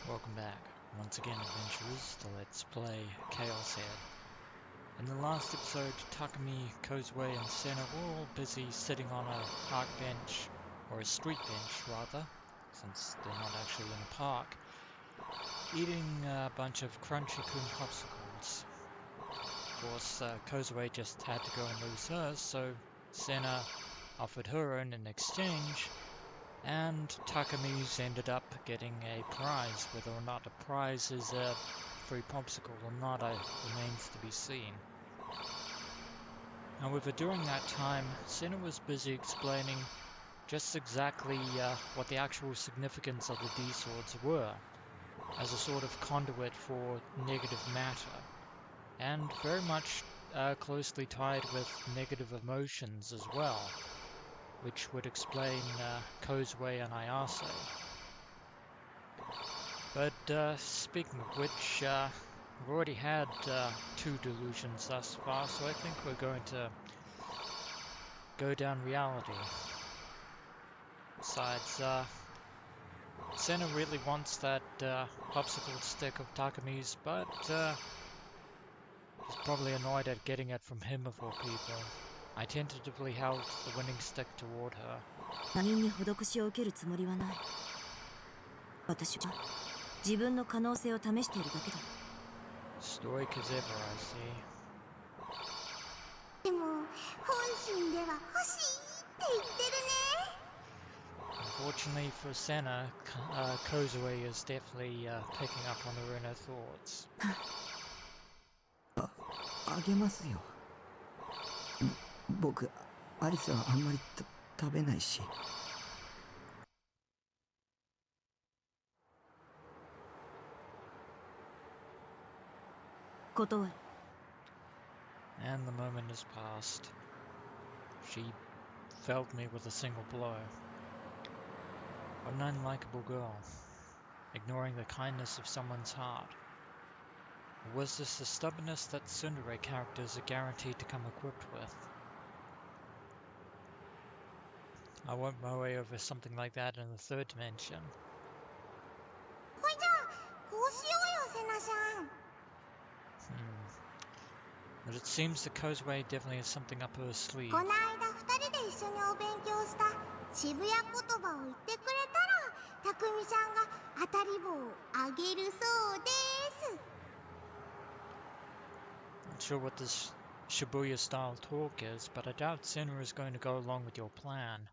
Welcome back. Once again, adventurers, to Let's Play ChäoS here. In the last episode, Takumi, Kozue and Sena were all busy sitting on a park bench, or a street bench rather, since they're not actually in a park, eating a bunch of crunchy-kun popsicles. Of course, Kozue just had to go and lose hers, so Sena offered her own in exchange, and Takumi's ended up getting a prize. Whether or not a prize is a free popsicle or not remains to be seen. However, during that time, Sena was busy explaining just exactly what the actual significance of the D-swords were, as a sort of conduit for negative matter, and very much closely tied with negative emotions as well, which would explain Kozue and Ayase. But speaking of which, we've already had two delusions thus far, so I think we're going to go down reality. Besides, Sena really wants that popsicle stick of Takumi's, but she's probably annoyed at getting it from him of all people. I tentatively held the winning stick toward her. Stoic as ever, I see. Unfortunately for Sena, Kozue is definitely picking up on her inner thoughts. あげますよ。僕、アリスはあんまり食べないし。断る。And the moment has passed. She felled me with a single blow. What an unlikable girl, ignoring the kindness of someone's heart. Or was this the stubbornness that tsundere characters are guaranteed to come equipped with? I won't my way over something like that in the third dimension. But it seems that Kozue definitely has something up her sleeve. Not sure what this Shibuya style talk is, but I doubt Sena is going to go along with your plan.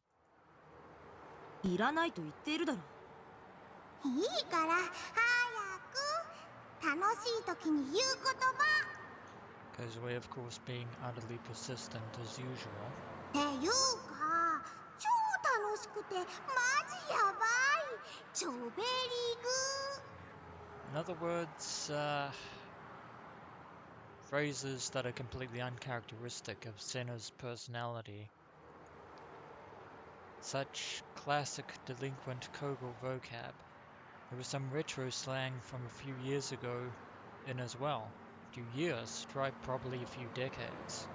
Kozue, of course, being utterly persistent as usual. In other words, phrases that are completely uncharacteristic of Sena's personality. Such classic delinquent Kogel vocab. There was some retro slang from a few years ago in as well. A few years, try probably a few decades.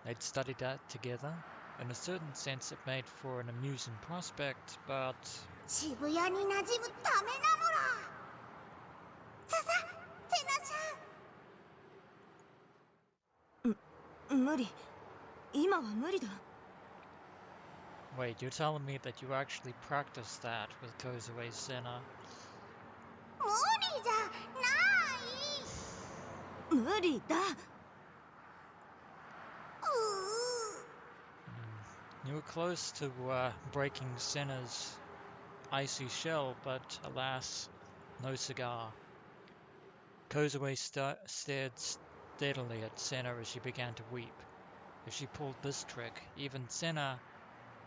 They'd studied that together. In a certain sense it made for an amusing prospect, but... Wait, you're telling me that you actually practiced that with Kozue Sena? You were close to breaking Sena's icy shell, but alas, no cigar. Kozue stared steadily at Sena as she began to weep. If she pulled this trick, even Sena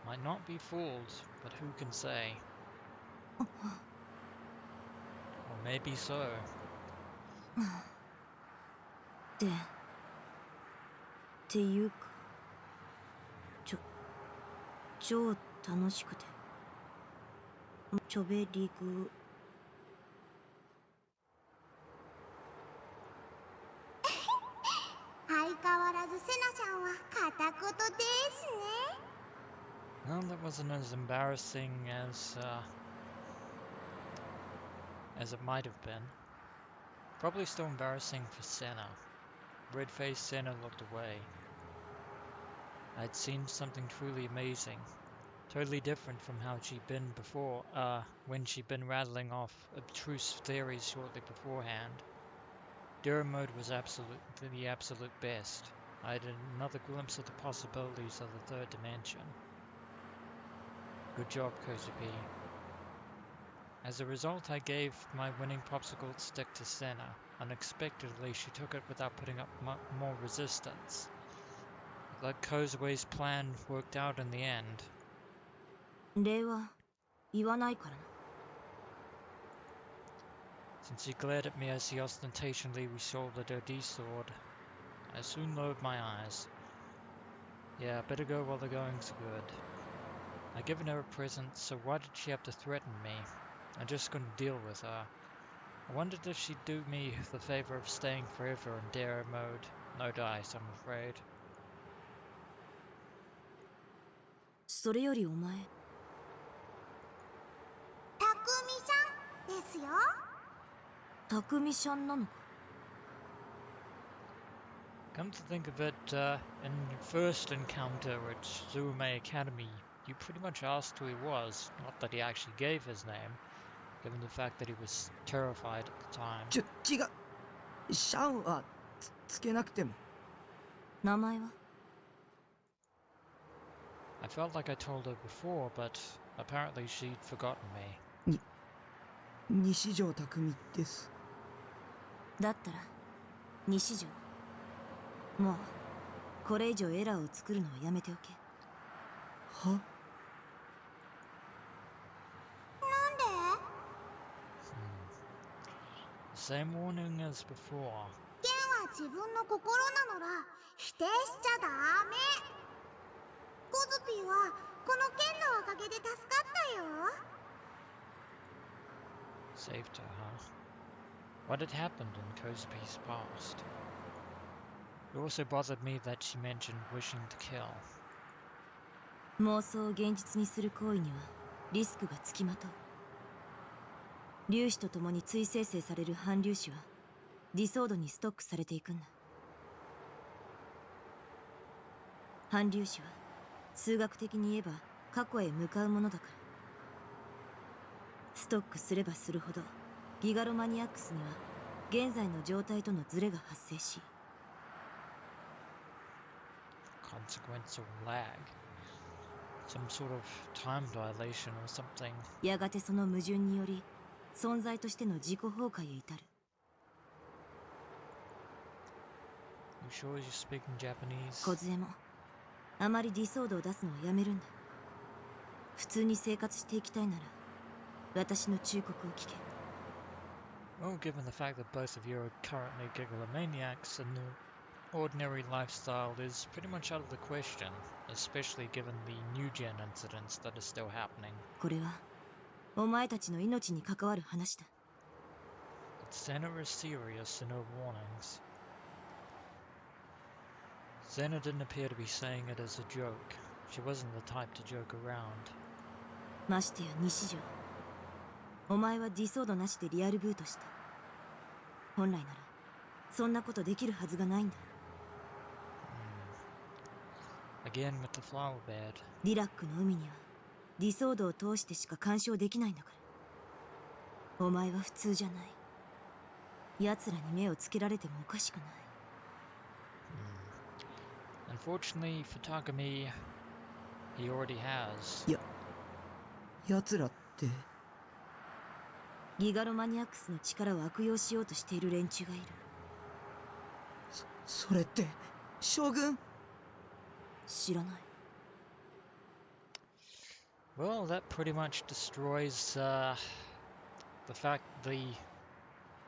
might not be fooled, but who can say? Or maybe so. っていうか超楽しくてちょべりぐ相変わらずセナちゃんは片言ですね。 Well, that wasn't as embarrassing as as it might have been. Probably still embarrassing for Sena. Red-faced Sena looked away. I'd seen something truly amazing. Totally different from how she'd been before, when she'd been rattling off abstruse theories shortly beforehand. Dare mode was the absolute best. I had another glimpse of the possibilities of the third dimension. Good job, Kozue. As a result, I gave my winning popsicle stick to Sena. Unexpectedly, she took it without putting up more resistance. Looked like Kozue's plan worked out in the end. 礼は言わないからな。Since he glared at me as he ostentatiously reshouldered her D-sword, I soon lowered my eyes. Yeah, better go while the going's good. I'd given her a present, so why did she have to threaten me? I just couldn't deal with her. I wondered if she'd do me the favor of staying forever in dare mode. No dice, I'm afraid. それよりお前。たくみさんですよ。たくみちゃんなのか。Come to think of it, in your first encounter at Suzume Academy, you pretty much asked who he was. Not that he actually gave his name, given the fact that he was terrified at the time. 違う。シャンはつけなくても。名前は I felt like I told her before, but apparently she'd forgotten me. 西条匠です。だったら西条。もうこれ以上エラーを作るのはやめておけ。は？なんで？ Same warning as before. 剣は自分の心なのら否定しちゃダメ。コズピーはこの剣のおかげで助かったよ。 Saved her, huh? What had happened in Kozupi's past? It also bothered me that she mentioned wishing to kill. 妄想を現実にする行為にはリスクがつきまとう。粒子とともに追生成される反粒子はディソードにストックされていくんだ。反粒子は数学的に言えば過去へ向かうものだから。ストックすればするほどギガロマニアックスには現在の状態とのズレが発生し、 Consequential lag. Some sort of time dilation or something. やがてその矛盾により存在としての自己崩壊へ至る。 You sure you're speaking Japanese? 小杖もあまりディソードを出すのはやめるんだ。普通に生活していきたいなら私の忠告を聞け。 Well, given the fact that both of you are currently gigalomaniacs, and the ordinary lifestyle is pretty much out of the question, especially given the new gen incidents that are still happening. これはお前たちの命に関わる話だ。 But Sena is serious in her warnings. Sena didn't appear to be saying it as a joke. She wasn't the type to joke around. ましてや西条。お前はディソードなしでリアルブートした。本来ならそんなことできるはずがないんだ。Again with the flower bed. リラックの海にはディソードを通してしか干渉できないんだから。お前は普通じゃない。奴らに目をつけられてもおかしくない。Unfortunately for Takumi, he already has. 奴らって。ギガロマニアックスの力を悪用しようとしている連中がいる。それって将軍？知らない。Well, that pretty much destroys the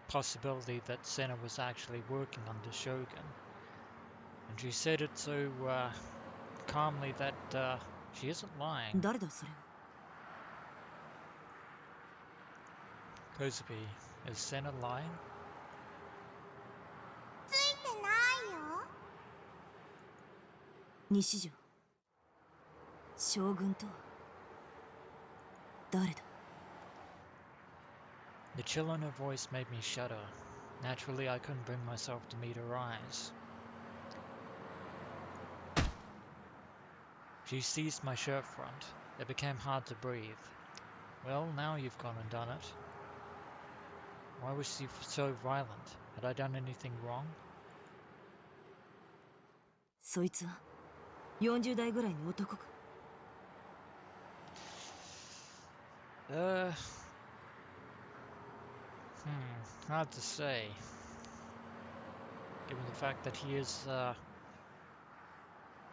possibility that Sena was actually working under Shogun. And she said it so calmly that she isn't lying. 誰だそれは。 Kozue, is Sena lying? ついてないよ。西条。将軍とは誰だ。The chill in her voice made me shudder. Naturally, I couldn't bring myself to meet her eyes. She seized my shirt front. It became hard to breathe. Well, now you've gone and done it. Why was she so violent? Had I done anything wrong? そいつは40代ぐらいの男か。Uh, hard to say. Given the fact that he is,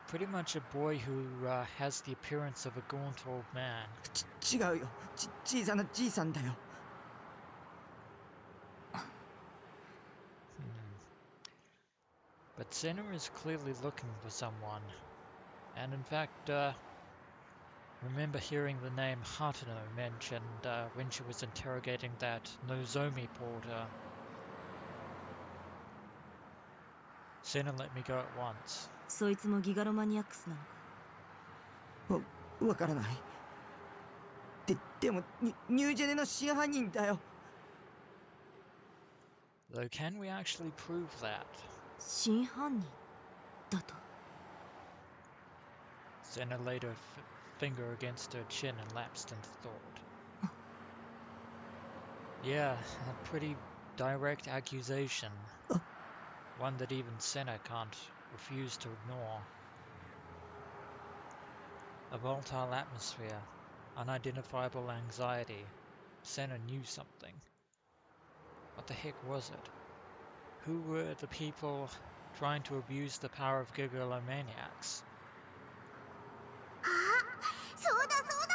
pretty much a boy who, has the appearance of a gaunt old man. 違うよ。小さなじいさんだよ。But Sena is clearly looking for someone. And in fact, remember hearing the name Hatano mentioned when she was interrogating that Nozomi porter. Sena let me go at once. そいつもギガロマニアックスなのか。わからない。でもニュージェネの真犯人だよ。Though can we actually prove that? 真犯人だと。Sena laid her finger against her chin and lapsed into thought. Yeah, a pretty direct accusation. One that even Sena can't refuse to ignore. A volatile atmosphere, unidentifiable anxiety. Sena knew something. What the heck was it? Who were the people trying to abuse the power of gigalomaniacs? あ、そうだそうだ。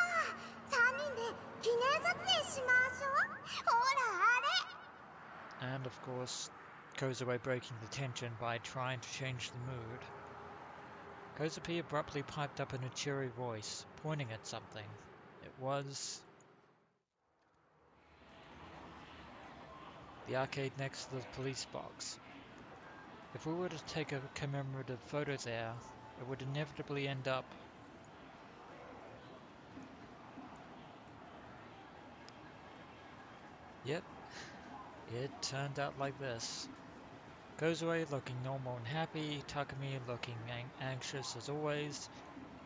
3人で記念撮影しましょう。ほらあれ。 And of course, Kozue breaking the tension by trying to change the mood. Kozue abruptly piped up in a cheery voice, pointing at something. It was the arcade next to the police box. If we were to take a commemorative photo there, it would inevitably end up Yep, it turned out like this. Kozue looking normal and happy, Takumi looking anxious as always,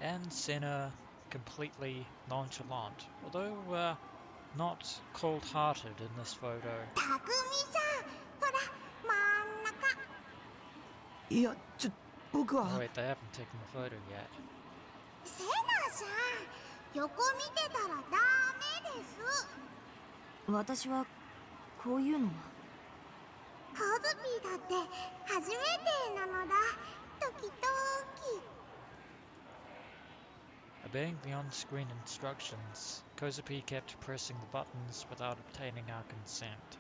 and Sena completely nonchalant, although not cold-hearted in this photo. たくみさん、ほら真ん中。いや、僕 Oh は。wait, they haven't taken the photo yet. セナさん、横見てたらダメです。私はこういうのは。コズピーだって初めてなのだ。時々。Obeying the on-screen instructions, Kozue kept pressing the buttons without obtaining our consent.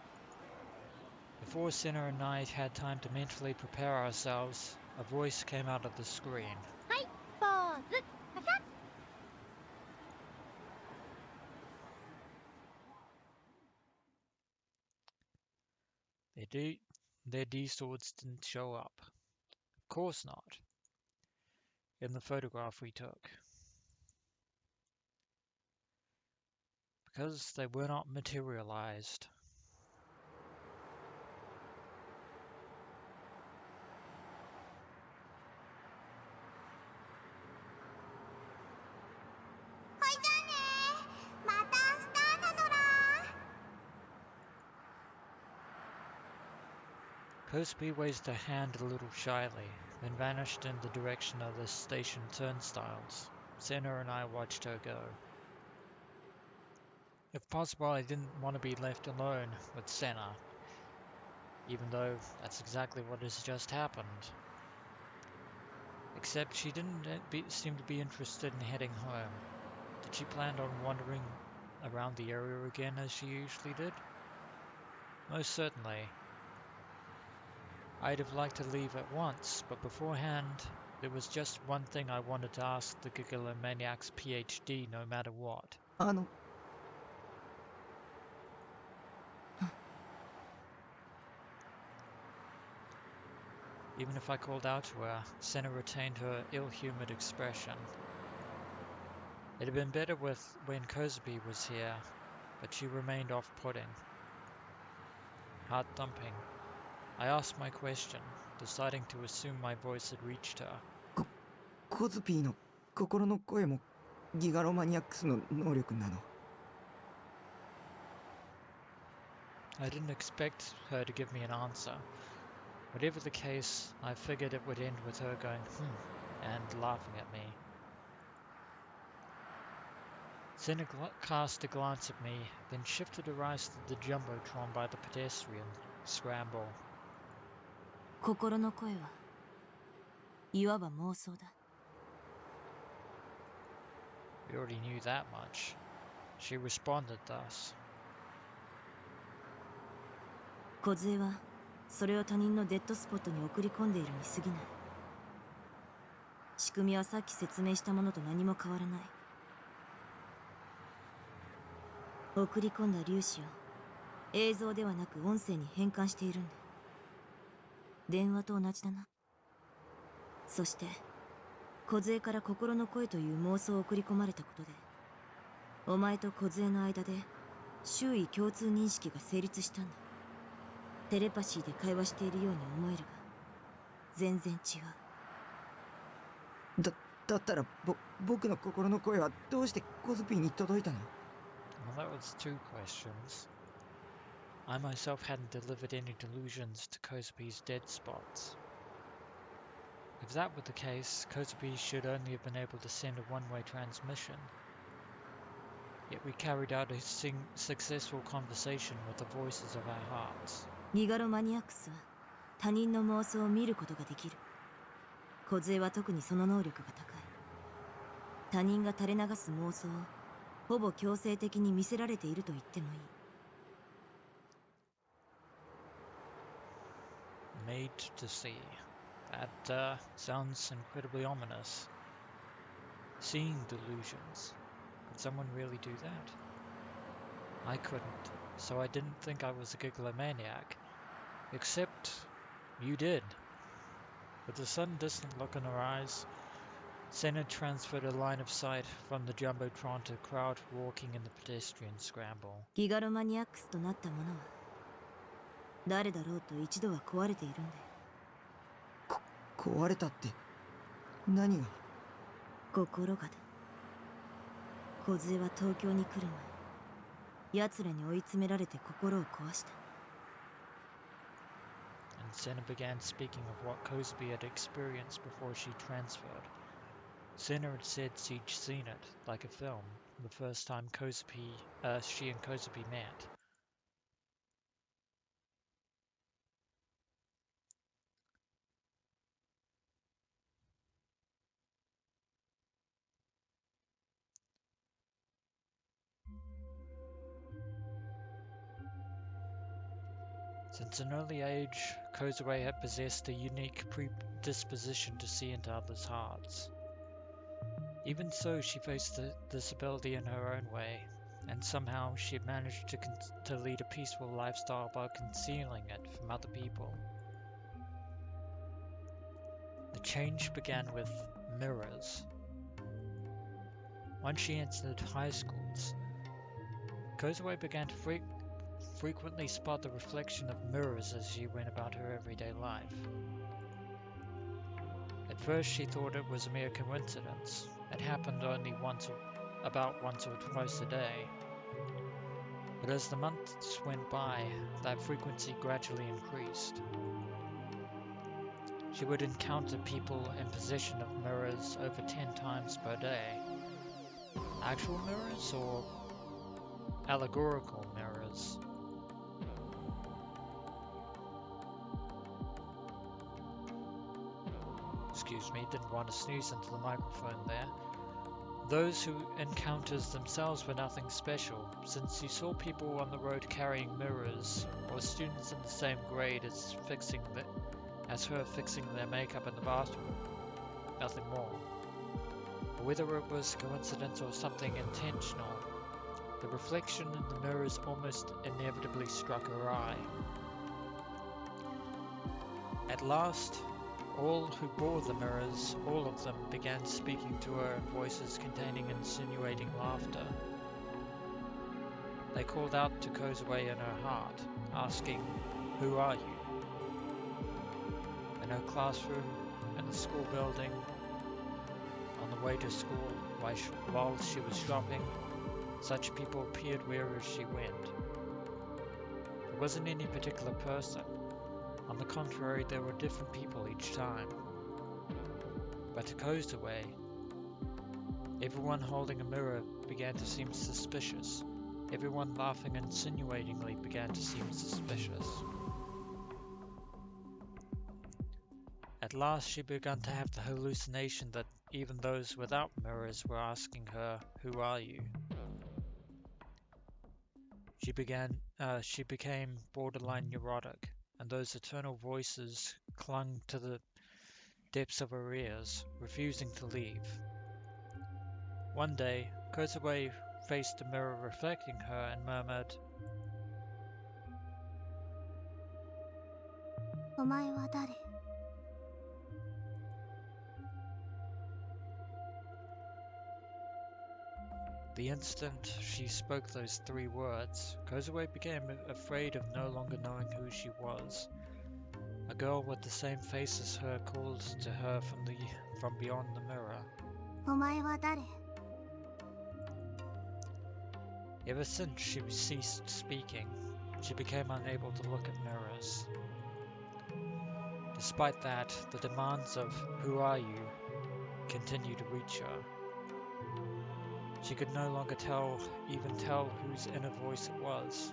Before Sena and I had time to mentally prepare ourselves, a voice came out of the screen. はい、ポーズ。パシャッ。Their D-swords didn't show up. Of course not. In the photograph we took. Because they were not materialized. Kozue raised her hand a little shyly, then vanished in the direction of the station turnstiles. Sena and I watched her go. If possible, I didn't want to be left alone with Sena, even though that's exactly what has just happened. Except she didn't seem to be interested in heading home. Did she plan on wandering around the area again as she usually did? Most certainly. I'd have liked to leave at once, but beforehand, there was just one thing I wanted to ask the Gigalomaniac's PhD no matter what. Even if I called out to her, Sena retained her ill-humoured expression. It had been better when Kozue was here, but she remained off-putting. heart thumping. I asked my question, deciding to assume my voice had reached her. コズピーの心の声もギガロマニアックスの能力なの？ I didn't expect her to give me an answer. Whatever the case, I figured it would end with her going, and laughing at me. Sena cast a glance at me, then shifted her eyes to the jumbotron by the pedestrian scramble. 心の声はいわば妄想だ。We already knew that much. She responded thus. 梢はそれを他人のデッドスポットに送り込んでいるに過ぎない。仕組みはさっき説明したものと何も変わらない。送り込んだ粒子を映像ではなく音声に変換しているんだ。電話と同じだな。そして梢から心の声という妄想を送り込まれたことで、お前と梢の間で周囲共通認識が成立したんだ。テレパシーで会話しているように思えるが、全然違う。だったら僕の心の声はどうしてコズピーに届いたの？ Well, that was two questions. I myself hadn't delivered any delusions to Kozupi's dead spots. If that were the case, Kozupi should only have been able to send a one-way transmission. Yet we carried out a successful conversation with the voices of our hearts. ギガロマニアックスは他人の妄想を見ることができる。梢は特にその能力が高い。他人が垂れ流す妄想をほぼ強制的に見せられていると言ってもいい。 Made to see. That sounds incredibly ominous. Seeing delusions. Could someone really do that? I couldn't, so I didn't think I was a gigalomaniac. Except you did. With a sudden distant look in her eyes, Sena transferred a line of sight from the jumbotron to a crowd walking in the pedestrian scramble. ギガロマニアックスとなったものは誰だろうと一度は壊れているんだよ。壊れたって何が？心がだ。梢は東京に来る前、奴らに追い詰められて心を壊した。And Sena began speaking of what Kozubi had experienced before she transferred. Sena had said she'd seen it, like a film, the first time she and Kozubi met. Since an early age, Kozue had possessed a unique predisposition to see into others' hearts. Even so, she faced this ability in her own way, and somehow she had managed to lead a peaceful lifestyle while concealing it from other people. The change began with mirrors. Once she entered high schools, Kozue began to frequently spot the reflection of mirrors as she went about her everyday life. At first she thought it was a mere coincidence. It happened only about once or twice a day. But as the months went by, that frequency gradually increased. She would encounter people in possession of mirrors over 10 times per day. Actual mirrors or allegorical mirrors? Excuse me, didn't want to sneeze into the microphone there. Those who encounters themselves were nothing special, since you saw people on the road carrying mirrors, or students in the same grade as her fixing their makeup in the bathroom. Nothing more. Whether it was coincidence or something intentional, the reflection in the mirrors almost inevitably struck her eye. At last, all who bore the mirrors, all of them, began speaking to her in voices containing insinuating laughter. They called out to Kozue in her heart, asking, "Who are you?" In her classroom, in the school building, on the way to school, while she was shopping, such people appeared wherever she went. There wasn't any particular person. On the contrary, there were different people each time. But to Kozue, everyone holding a mirror began to seem suspicious. Everyone laughing insinuatingly began to seem suspicious. At last she began to have the hallucination that even those without mirrors were asking her, "Who are you?" She became borderline neurotic, and those eternal voices clung to the depths of her ears, refusing to leave. One day, Kozue faced a mirror reflecting her and murmured, お前は誰? The instant she spoke those 3 words, Kozue became afraid of no longer knowing who she was. A girl with the same face as her called to her from beyond the mirror. お前は誰? Ever since she ceased speaking, she became unable to look at mirrors. Despite that, the demands of "Who are you?" continued to reach her. She could no longer even tell whose inner voice it was.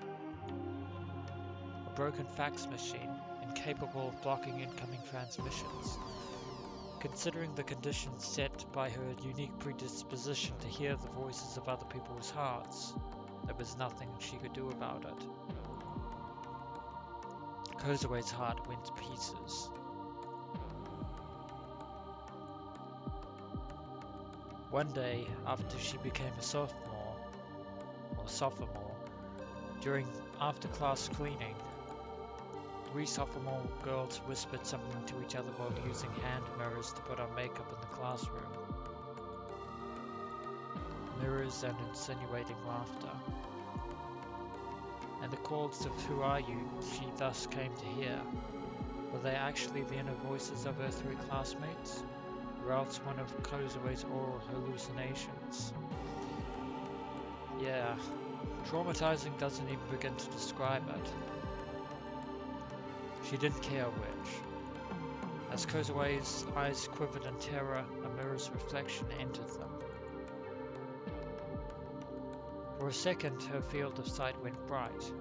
A broken fax machine, incapable of blocking incoming transmissions. Considering the conditions set by her unique predisposition to hear the voices of other people's hearts, there was nothing she could do about it. Kozue's heart went to pieces. One day, after she became a sophomore, during after-class cleaning, 3 sophomore girls whispered something to each other while using hand mirrors to put on makeup in the classroom. Mirrors and insinuating laughter. And the calls of "Who are you?" she thus came to hear. Were they actually the inner voices of her 3 classmates? Or else one of Kozue's oral hallucinations? Yeah, traumatizing doesn't even begin to describe it. She didn't care which. As Kozue's eyes quivered in terror, a mirror's reflection entered them. For a second, her field of sight went bright.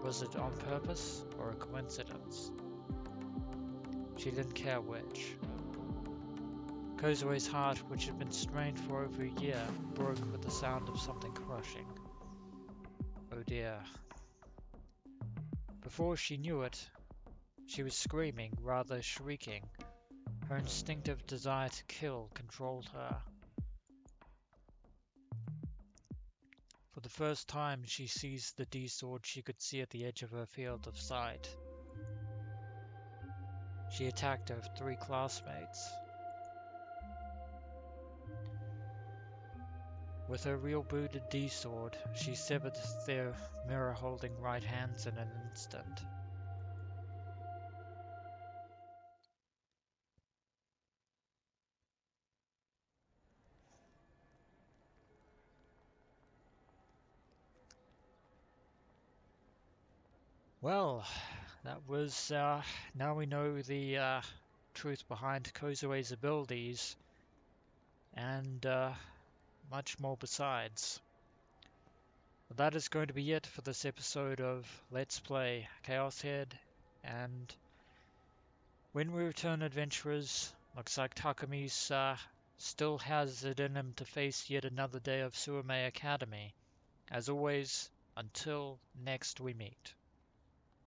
Was it on purpose or a coincidence? She didn't care which. Kozue's heart, which had been strained for over a year, broke with the sound of something crushing. Oh dear. Before she knew it, she was screaming, rather shrieking. Her instinctive desire to kill controlled her. For the first time, she seized the D-sword she could see at the edge of her field of sight. She attacked her 3 classmates. With her real-booted D-sword, she severed their mirror-holding right hands in an instant. Well, that was, now we know the truth behind Kozue's abilities, and much more besides. But that is going to be it for this episode of Let's Play Chaos Head, and when we return, adventurers, looks like Takumi's still has it in him to face yet another day of Suame Academy. As always, until next we meet.